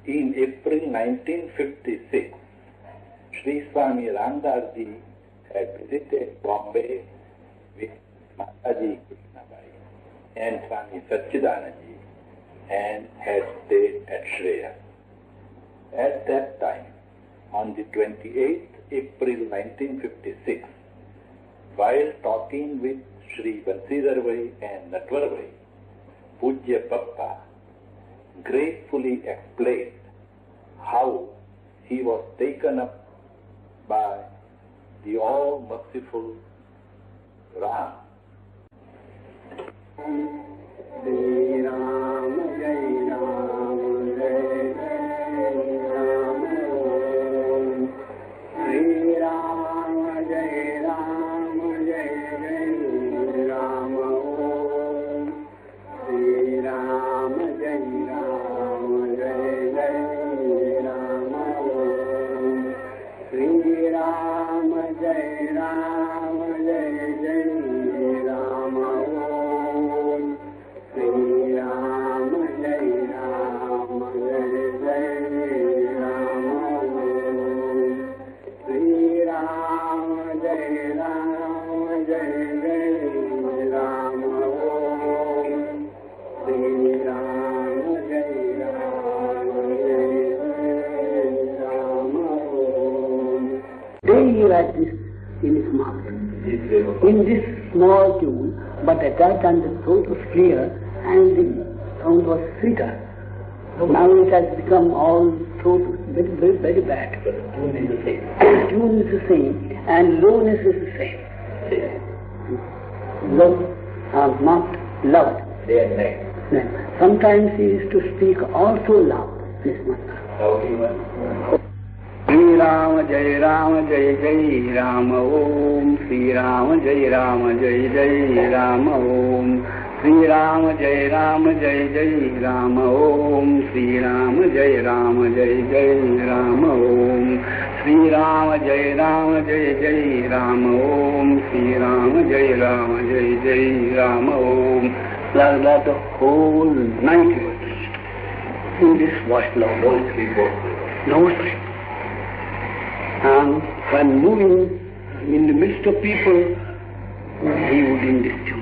In April 1956, Sri Swami Ramdas ji had visited Bombay with Mataji Krishnabai and Swami Satchidanand and had stayed at Shreya. At that time, on the 28th April 1956, while talking with Sri Bansidhar Bhai and Natwar Bhai, Pujya Bappa gracefully explained how he was taken up by the all-merciful Ram. Jai Ram, Jai Ram, Jai Ram, Jai Ram, Jai Ram, Jai Ram, Jai Ram, Jai Ram, Jai Ram, Sri Ram, Jai Ram, Jai Ram, Sri Ram, Jai Ram, Jai Ram, Sri Ram, Jai Ram, Jai Ram, Sri Ram, Jai Ram, Daily write this in his mouth, in this small tune, but at that time the throat was clear and the sound was sweeter. Now it has become all throat very, very, very bad. But the tune is the same. Tune is the same and lowness is the same. Low, not loud. Day and night. Sometimes he used to speak also loud, this mantra. How do you want? Sri Ram, Jai Ram, Jai Jai Ram, Om. Sri Ram, Jai Ram, Jai Jai Ram, Om. Sri Ram, Jai Ram, Jai Jai Ram, Om. Sri Ram, Jai Ram, Jai Jai Ram, Om. Sri Ram, Jai Ram, Jai Jai Ram, Om. Sri Ram, Jai Ram, Jai Jai Ram, Om. Like that the whole night was in this voice loud. No sleep. No sleep. And when moving in the midst of people, he would in this tune.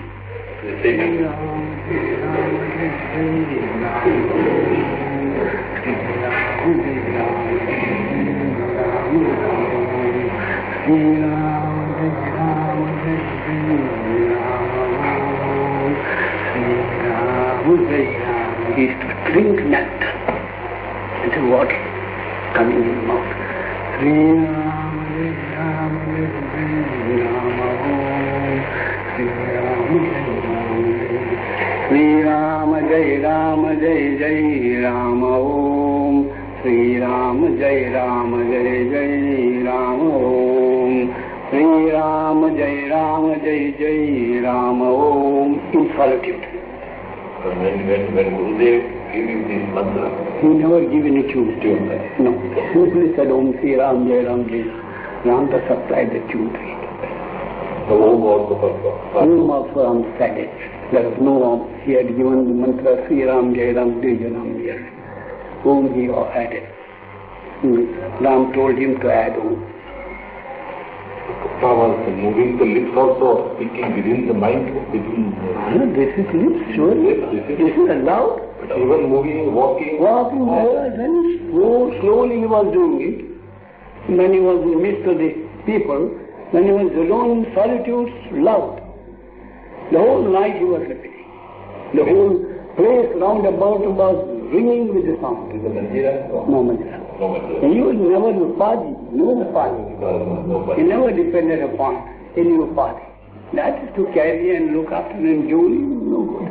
He used to drink nectar into water coming in his mouth. Sri Ram, Jai Ram, Jai Jai Ram, Om. Sri Ram, Jai Ram, Jai Jai Ram, Om. Sri Ram, Jai Ram, Jai Jai Ram, Om. In solitude. When Gurudev gave you this mantra, he never gave any tune. No. Simply said Om Sri Ram, Jai Ram, Jai. Ramdas supplied the tune to it. the Om also for Om also Ram said it. There was no Om. He had given the mantra Sri Ram, Jai Ram, Jai Ram, Jai. Om he added. Ram told him to add Om. powers, moving the lips also, or speaking within the mind, This is lips, sure. This is allowed. But even moving, walking, very slowly he was doing it. When he was in the midst of the people, when he was alone in solitude, loud. The whole night he was repeating. The whole place round about was ringing with the sound. is the Manjira? No Manjira. No Manjira. He was never Upadi, no Upadi. He never depended upon any Upadi. That is to carry and look after and duly, no good.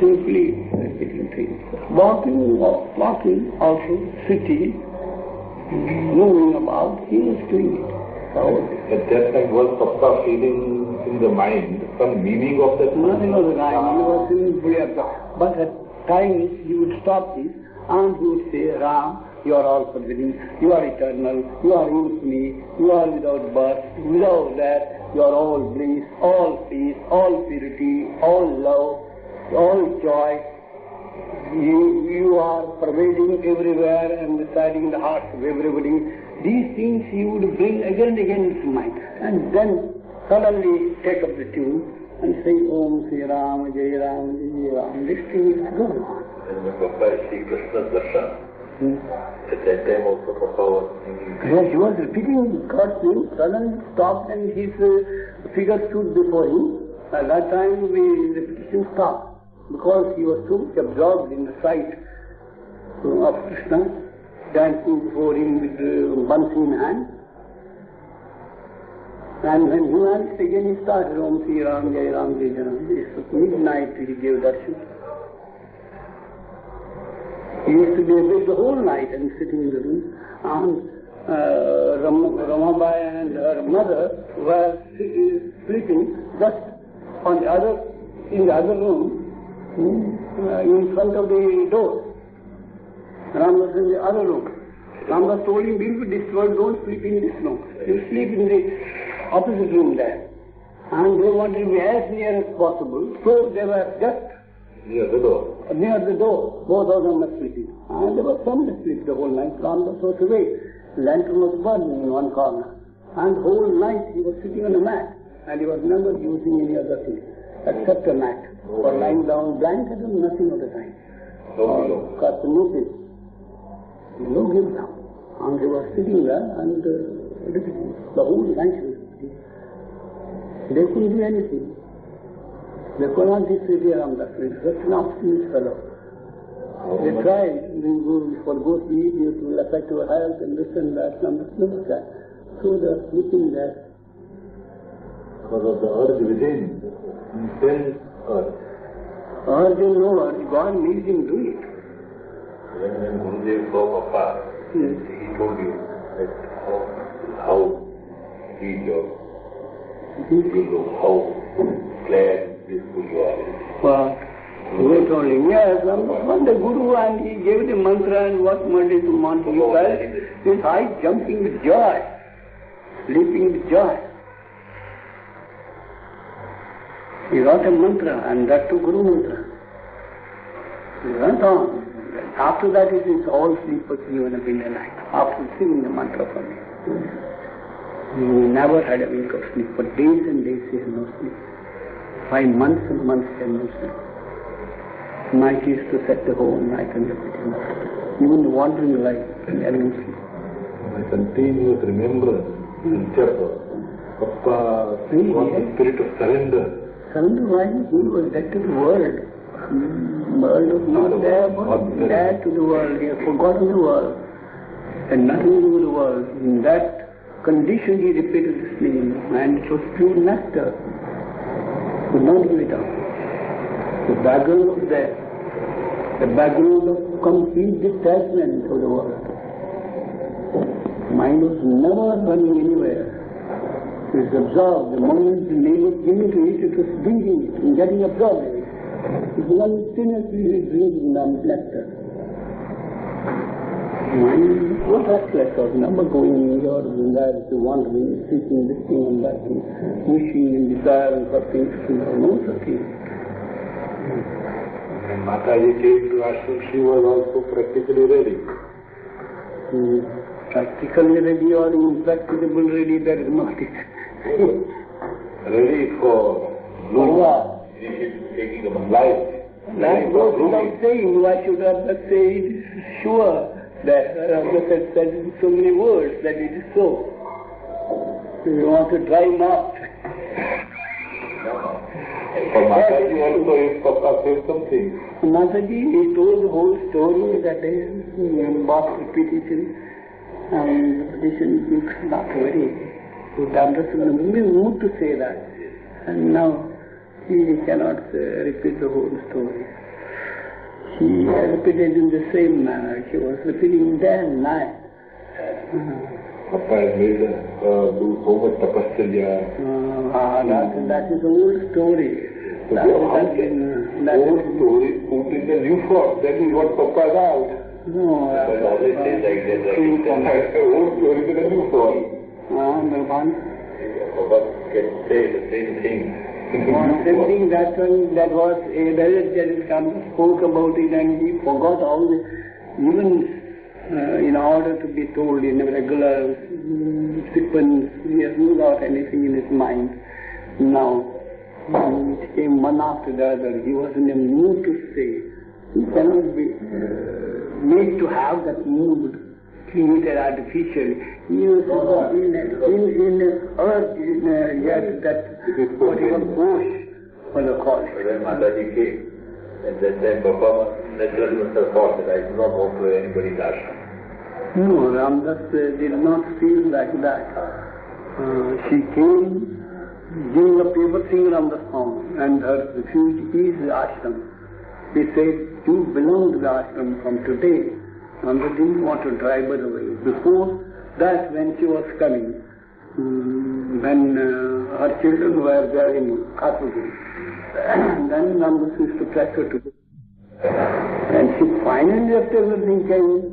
Simply repeating things. Walking also, sitting, moving about, he was doing it. At that time was Sapta feeling in the mind some meaning of that? Nothing was right. He was simply but at times he would stop this and he would say, Ram, you are all forbidding, you are eternal, you are infinite, you are without birth, without death, you are all bliss, all peace, all purity, all love, all joy. You are pervading everywhere and residing in the hearts of everybody. These things he would bring again and again into mind. And then suddenly take up the tune and say, Om Sri Ram, Jai Ram, Jai Ram. This thing is going on. And when Papa see Krishna's darshan, at that time also Papa was thinking. Yes, he was repeating God's name, suddenly stopped and his figure stood before him. At that time the repetition stopped because he was so much absorbed in the sight of Krishna, dancing before him with the bansi in hand. And when he went again, he started Om Sri Ram, Jai Ram, Jai Ram. It was midnight he gave darshan. He used to be awake the whole night and sitting in the room. And Ramabai and her mother were sleeping just on in the other room, in front of the door. Ram was in the other room. Ramdas told him, "Be disturbed, don't sleep in this room. You sleep in the opposite room there." And they wanted to be as near as possible, so they were just Near the door. Near the door, both of them were sleeping. And they were sound asleep the whole night. Ramdas was awake. Lantern was burning in one corner. And the whole night he was sitting on a mat. And he was never using any other thing except a mat. For lying down blanket and nothing of the time. Got the notice. No give down. And he was sitting there and repeating. The whole night he was sitting. They couldn't do anything. They could not dissuade Ramdas. He was such an obstinate fellow. They tried, for good deed, it will affect your health and this and that. Ramdas never tried. So they are sleeping there. Because of the urge within, intense urge. Urge and no urge, God made him do it. When Gurudev saw Papa, he told you that how sweet you look, how glad, peaceful you are. Well, they told him, yes, when the Guru and he gave the mantra and what Monday to morning, he felt his eyes jumping with joy, leaping with joy. He wrote a mantra and that too Guru mantra. He went on. After that it is all sleep was given up in the night, after singing the mantra for me. He never had a wink of sleep. For days and days he had no sleep. 5 months and months he had no sleep. Night used to set the whole night and repeating. Even the wandering life, he had no sleep. My continuous remembrance and chapter. Papa was the spirit of surrender. Surrender why? He was dead to the world. The world was not there, but dead to the world. He had forgotten the world. And nothing to do with the world. In that condition he repeated this name, and it was pure nectar. Could not give it up. The background was there. The background of complete detachment of the world. Mind was never running anywhere. It was absorbed. The moment the name was given to it, it was drinking it and getting absorbed in it. It was continuously drinking the nectar. Mind was restless, was never going here and there, wandering, seeking this thing and that thing, wishing and desiring for things, no such thing. When Mataji came to ashram, she was also practically ready. Practically ready or impracticable ready, that is not it. Ready for what? Taking of life. That goes without saying. Why should I not say it is sure that Ramdas had said in so many words that it is so. You want to try not. For Mataji also, if Papa says something. Mataji, he told the whole story that he bought repetition, and repetition is not very good. Ramdas was moved to say that. And now he cannot repeat the whole story. He repeated in the same manner. He was repeating day and night. Papa has made do so much tapasya. That is an old story. That old story put in the new form. That is what Papa does. No, Papa always says like that. Old story in the new form. Papa can say the same thing Something that one that was that spoke about it and he forgot all the, even in order to be told in a regular sequence, he has not got anything in his mind. Now, it came one after the other. He was in a mood to say. He cannot be made to have that mood created artificially. He was in earth, yet that what he was bush for the cause. When Mataji came, at that time Papa naturally must have thought that I do not want to anybody's ashram. No, Ramdas did not feel like that. She came giving up everything Ramdas found, and her refuge is the ashram. He said, you belong to the ashram from today. Ramdas didn't want to drive her away. Before that, when she was coming, when her children were there in Kathugu, then Ramdas used to press her to go. And she finally, after everything came,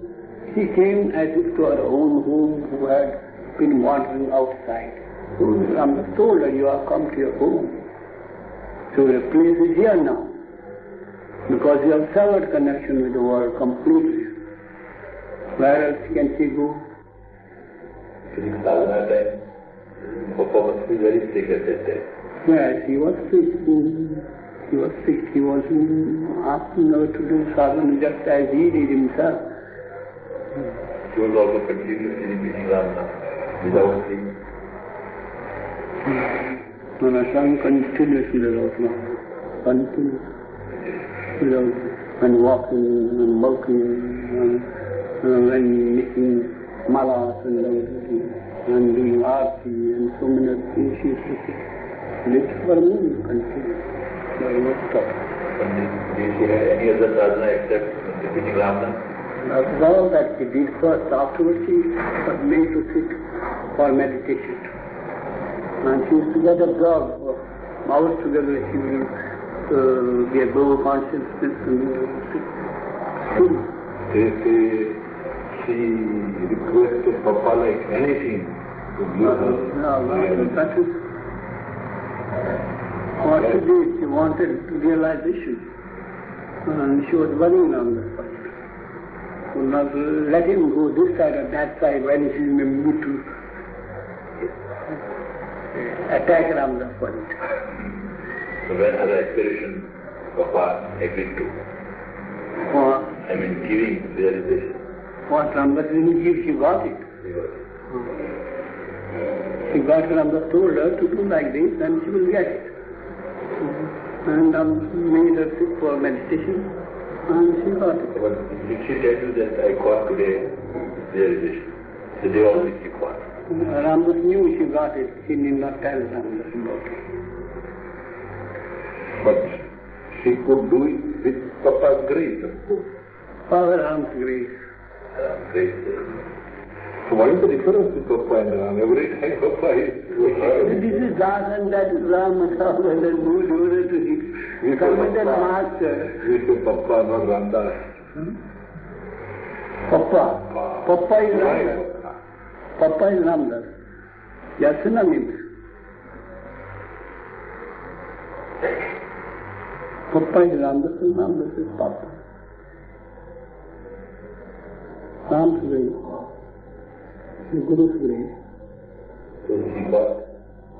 she came as if to her own home who had been wandering outside. So Ramdas told her, you have come to your home. So your place is here now. Because you have severed connection with the world completely. Where else can she go? During sadhana time, Papa must be very sick at that time. Yes, he was sick. He was sick. He was asking her to do sadhana just as he did himself. She was also continuously repeating Ramnam without sleep. And I sang continuously without Ramnam. Continuously. And walking and walking and making malas and doing arti and so many other things. She used to say, live for a moment, continue. There was no stop. Did she have any other sadhana except repeating Ramnam? That's all that she did first. Afterwards she was made to sit for meditation. And she used to get a job for hours together. She will be a low consciousness and sit. They say she requested Papa like anything to give her. That is what she did. She wanted realization. And she was worrying on the point. So not let him go this side or that side when she is in a mood to attack Ramdas for it. So when her aspiration Papa agreed to? I mean giving realization. What Ramdas didn't give, she got it. She got Ramdas told her to do like this and she will get it. And made her sit for meditation. And she got it. But did she tell you that I got today realization? The day on which she got? Ramdas knew she got it. She did not tell Ramdas about it. But she could do it with Papa's grace, of course. Power Ram's grace. Ram's grace. So what is the difference with Papa and Ram? Every time Papa is... This is Das and that is Ram and Ram and then move over to him. Committed master. We say Papa, not Ramdas. Papa. Papa is Ramdas. Papa is Ramdas. Yasuna means. Papa is Ramdas and Ramdas is Papa. Ram's grace. The Guru's grace. So she got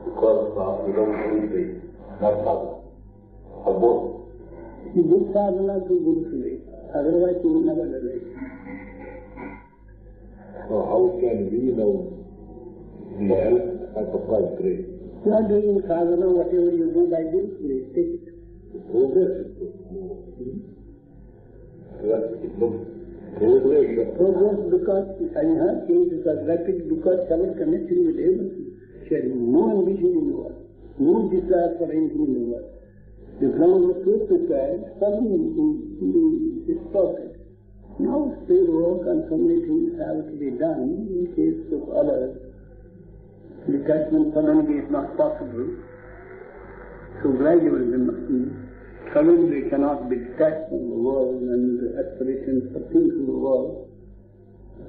because of without Guru's grace, not sadhana. Or both. He did sadhana to Guru's grace. Otherwise he would never do it. So how can we know the help by Papa's grace? You are doing sadhana, whatever you do by Guru's grace, take it. The progress is good. Yes, it looks progress. Progress because, in her case, it was rapid because she was connected with everything. She had no ambition in the world, no desire for anything in the world. The ground was so prepared, something is perfect. Now still work and so many things have to be done in case of others. Detachment suddenly is not possible. So gradually suddenly cannot be detached from the world and the aspirations for things in the world,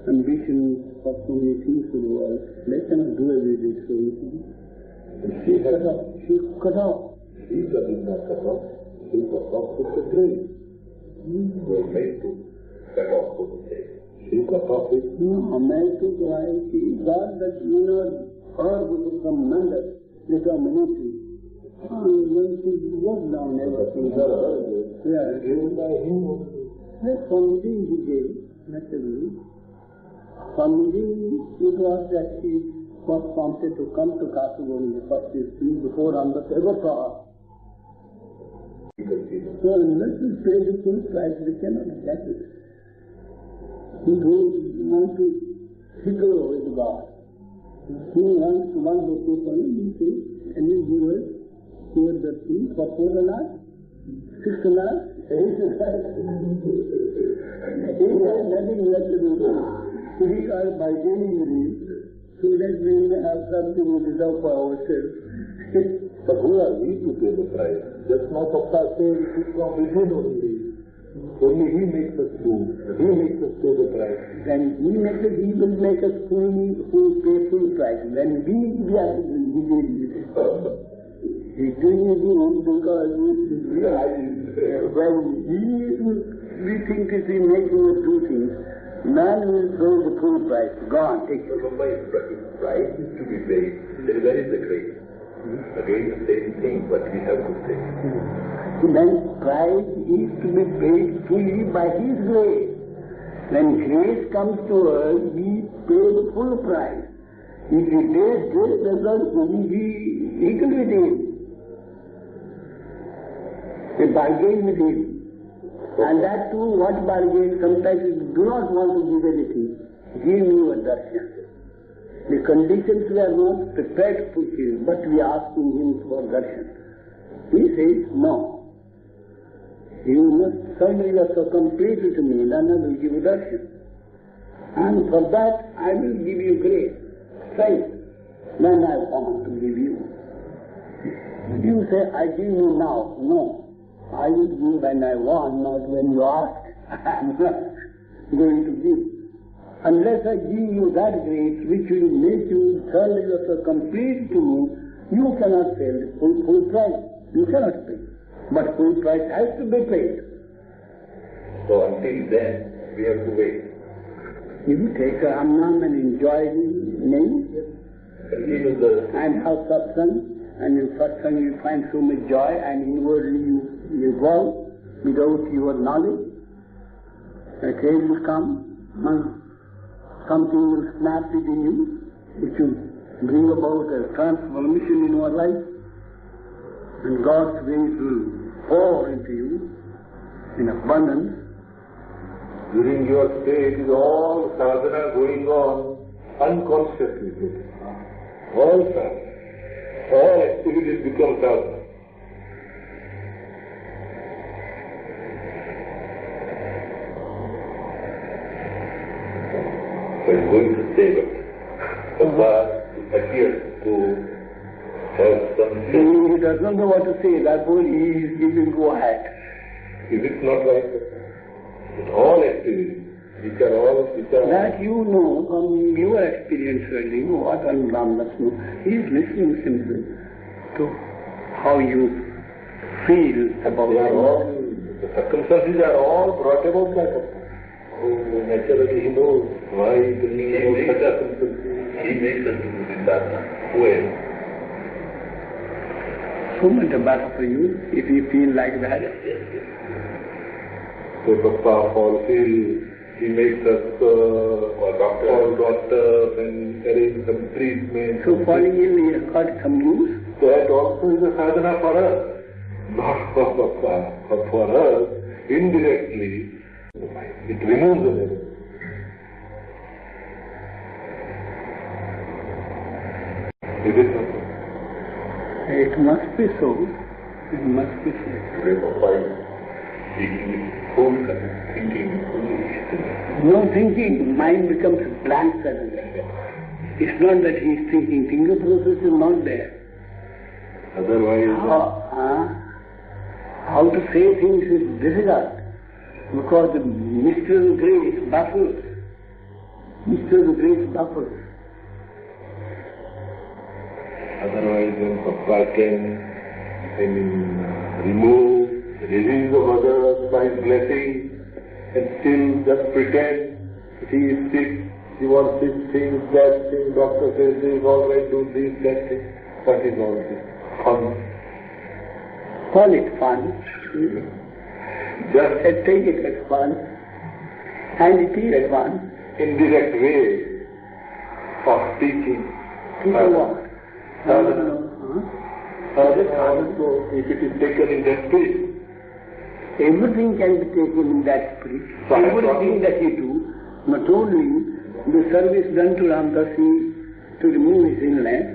ambitions for so many things in the world. They cannot do away with so easily. She cut off. Sheep that is not cut off, sheep cut off with the grace. Were made to cut off, so to say. Sheep cut off with... No, made to God that you know, herb with some mandal, determination. When she was down, everything. Yeah. Given by him. That's something he gave, naturally. Something it was that she was prompted to come to Kasagod in the first instance before Amrit ever saw her. So unless we pay the full price, we cannot get it. He wants to higgle with God. He wants the people, he says, and he gives towards the tree for 4 annas, 6 annas, 8 annas. He has nothing left to do. We are bargaining with him so that we may have something to reserve for ourselves. But who are we to pay the price? Just not of our say it is from within only. Only he makes us do. He makes us pay the price. When he makes us, he will make us pay full price. When we are he's doing it because when we think that he making us do things, man will throw the full price. Go on, take it. Price is to be paid. Where is the grace? Again the same thing, but we have to say. Then price is to be paid fully by His grace. When grace comes to us, we pay the full price. If He pays grace, does not we equal with Him. We bargain with Him. And that too, what bargain? Sometimes we do not want to give anything. Give me a darshan. The conditions we are not prepared to fulfill, but we are asking Him for darshan. He says, no. You must surrender yourself completely to me, then I will give you darshan. And for that, I will give you grace, strength. Then I want to give you. You say, I give you now. No. I will give when I want, not when you ask. I am not going to give. Unless I give you that grace which will make you surrender yourself completely to me, you cannot pay the full price. You cannot pay. But full price has to be paid. So until then, we have to wait. You take a Ramnam and enjoy the name and have satsang, and in satsang you find so much joy, and inwardly you evolve without your knowledge. A case will come, something will snap within you, which will bring about a transformation in your life, and God's grace will pour into you in abundance. During your stay, it is all sadhana going on unconsciously. All sadhana. All activities become sadhana. So it's going to say that Baba appears to have some sense. He does not know what to say, therefore he is giving go ahead. Is it not like that? All activities, which are that you know from your experience really, what Ramnam knows. He is listening simply to how you feel about the circumstances are all brought about by Papa. Oh, naturally he knows why he makes us to do this sadhana. When? So much the better for you if you feel like that. Yes. So Papa fulfills, he makes us doctors and arrange some treatment. So falling ill, he has got some use. That also is a sadhana for us. Not for Papa, but for us, indirectly, it removes the level. Is it not? It must be so. It must be so. No thinking, mind becomes blank suddenly. It's not that he is thinking, thinking process is not there. Otherwise, how to say things is difficult, because the mystery of grace baffles. Mystery of grace baffles. Otherwise, when Papa can remove the disease of others by his blessing, and still just pretend that he is sick, he wants this thing, that thing, doctor says this, all right, do this, that thing. What is all this? Fun. Call it fun. Just take it as fun, and it is fun. Indirect way of teaching. People what? Also, if it is taken in that spirit, everything can be taken in that spirit. Everything that you do, not only the service done to Ramdasi to remove his illness,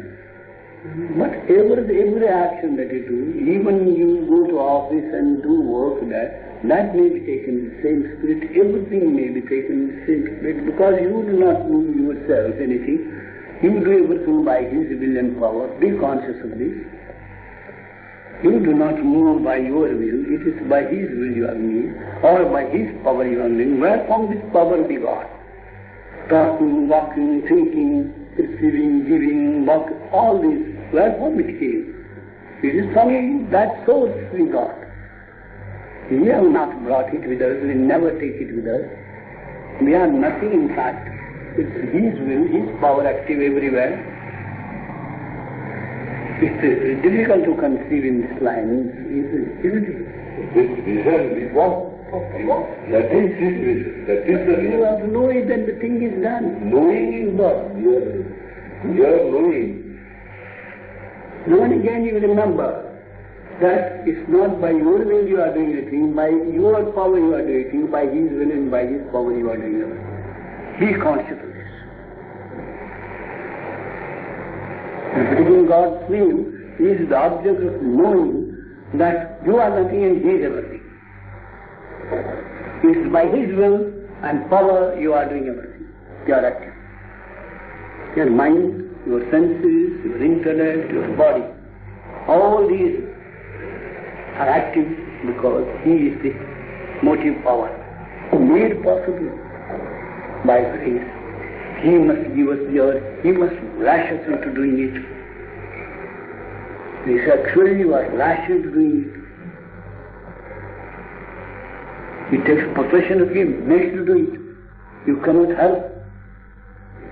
but every action that you do, even you go to office and do work that may be taken in the same spirit. Everything may be taken in the same spirit, because you do not do yourself anything. You do everything by his will and power. Be conscious of this. You do not move by your will. It is by his will you are moving, or by his power you are moving. Where from this power be got? Talking, walking, thinking, receiving, giving, walking, all this. Where from it came? It is from that source we got. We have not brought it with us. We never take it with us. We are nothing in fact. It's his will, his power active everywhere. It's difficult to conceive in this line, isn't it? This vision we want. That is this vision. That is the vision. You have to know it and the thing is done. Knowing is not. You are knowing. Now and again you remember that it's not by your will you are doing anything, by your power you are doing anything, by his will and by his power you are doing everything. Be conscious of this. Repeating God's will is the object of knowing that you are nothing and he is everything. It is by his will and power you are doing everything. You are active. Your mind, your senses, your intellect, your body, all these are active because he is the motive power, made possible by grace. He must give us the earth, he must lash us into doing it. This actually you are lashed into doing it. It takes possession of him, makes you do it. You cannot help,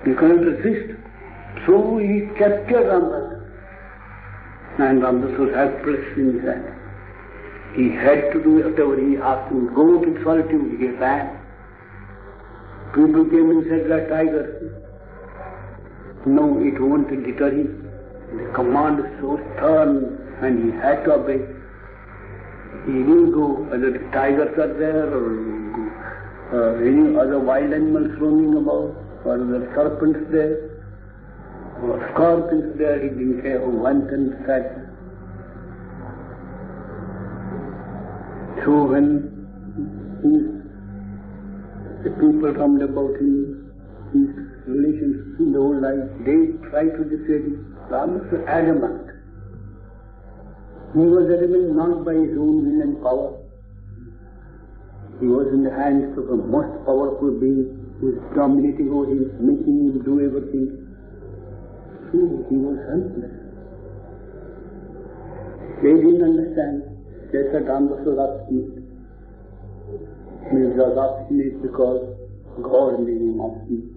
you cannot resist. So he captured Ramdas, and Ramdas was helpless in his hand. He had to do whatever he asked him. Go to solitude, he ran. People came and said, "That tiger." No, it won't deter him. The command is so stern, and he had to obey. He didn't go, whether the tigers are there, or any other wild animals roaming about, or the serpents there, or scorpions there. He didn't care who went and sat. So when the people round about him, his relations in the whole life, they tried to dissuade him. Ramdas was adamant. He was adamant not by his own will and power. He was in the hands of a most powerful being who is dominating over him, making him do everything. So he was helpless. They didn't understand. They said Ramdas was obstinate. He was obstinate because God made him obstinate.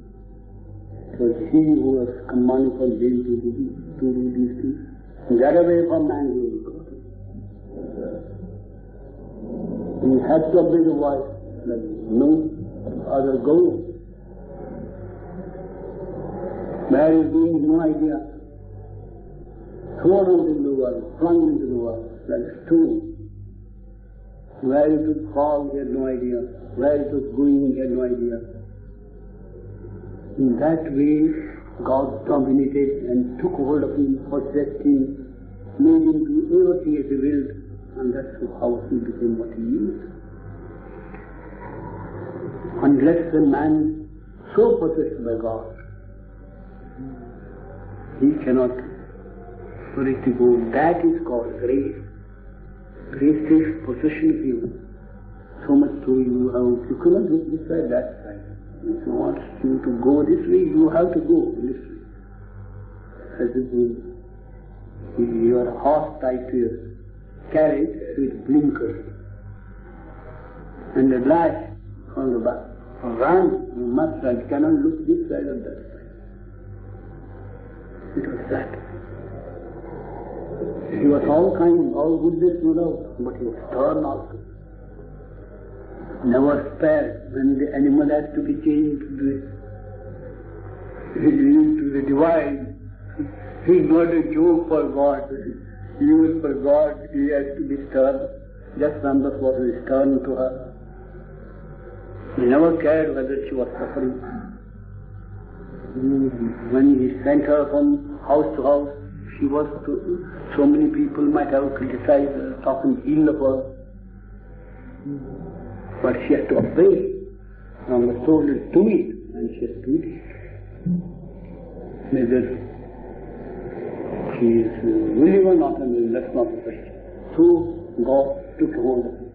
It was he who was commanding for them to do these things. Get away from man, he will go. He had to obey the voice that no other go. Where he is going, no idea. Thrown out into the world, flung into the world, like a stone. Where it would fall, he had no idea. Where it was going, he had no idea. In that way, God dominated and took hold of him, possessed him, made him do everything as he willed, and that's how he became what he is. Unless a man so possessed by God, he cannot for it to go. That is called grace. Grace takes possession of you. So much so you cannot go this side, that side. If you want you to go this way, you have to go this way. As if you are a horse tied to carriage with blinkers. And the light from the back. Run, you must run, you cannot look this side or that side. It was that. He was all kind, all goodness no doubt, but he was stern also. Never spared when the animal has to be changed to the divine. He is not a joke for God. Even for God, he has to be stern. Just Ramdas was stern to her. He never cared whether she was suffering. When he sent her from house to house, she was so many people might have criticized her, talking ill of her. But she had to obey. Ramdas told her, do it, and she has to do it. Whether she is willing or not, and that's not the question. So God took hold of her.